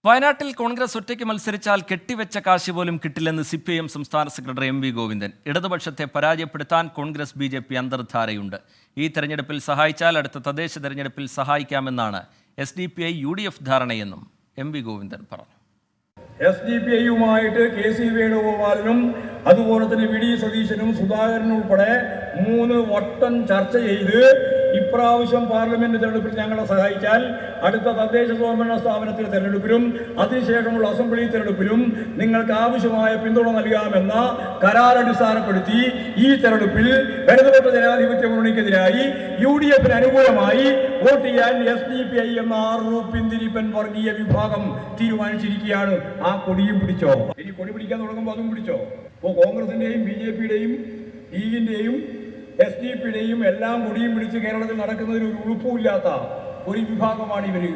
വയനാട്ടിൽ കോൺഗ്രസ് ഒറ്റയ്ക്ക് മത്സരിച്ചാൽ കെട്ടിവെച്ച കാശ് പോലും കിട്ടില്ലെന്ന് സിപിഐഎം സംസ്ഥാന സെക്രട്ടറി എം വി ഗോവിന്ദൻ. ഇടതുപക്ഷത്തെ പരാജയപ്പെടുത്താൻ കോൺഗ്രസ് ബിജെപി അന്തർധാരയുണ്ട്. ഈ തെരഞ്ഞെടുപ്പിൽ സഹായിച്ചാൽ അടുത്ത തദ്ദേശ തെരഞ്ഞെടുപ്പിൽ സഹായിക്കാമെന്നാണ് SDPI UDF ധാരണയെന്നും എം വി ഗോവിന്ദൻ പറഞ്ഞു. SDPIയുമായിട്ട് KC വേണുഗോപാലനും അതുപോലെ തന്നെ VD സതീശനും സുധാകരനും ഉൾപ്പെടെ 3 വട്ടം ചർച്ച ചെയ്ത് ഇപ്രാവശ്യം പാർലമെന്റ് തെരഞ്ഞെടുപ്പിൽ ഞങ്ങളെ സഹായിച്ചാൽ അടുത്ത തദ്ദേശ സ്വയംഭരണ സ്ഥാപനത്തിലെ തെരഞ്ഞെടുപ്പിലും അതിനുശേഷമുള്ള അസംബ്ലി തെരഞ്ഞെടുപ്പിലും നിങ്ങൾക്ക് ആവശ്യമായ പിന്തുണ നൽകാമെന്ന കരാറടിസ്ഥാനപ്പെടുത്തി ഈ തെരഞ്ഞെടുപ്പിൽ ഇടതുപക്ഷ ജനാധിപത്യ മുന്നണിക്കെതിരായി UDFന് അനുകൂലമായി വോട്ട് ചെയ്യാൻ SDPI എന്ന 6 പിന്തിരിപ്പൻ വർഗീയ വിഭാഗം തീരുമാനിച്ചിരിക്കുകയാണ്. ആ കൊടിയും പിടിച്ചോ? ഇനി കൊടി പിടിക്കാൻ തുടങ്ങുമ്പോൾ അതും പിടിച്ചോ? ഇപ്പോൾ കോൺഗ്രസിന്റെയും BJPയുടെയും ലീഗിന്റെയും SDPയുടെയും എല്ലാം കൊടിയും പിടിച്ച് കേരളത്തിൽ നടക്കുന്നതിന് ഒരു ഉളുപ്പുമില്ലാത്ത ഒരു വിഭാഗമാണ് ഇവര്.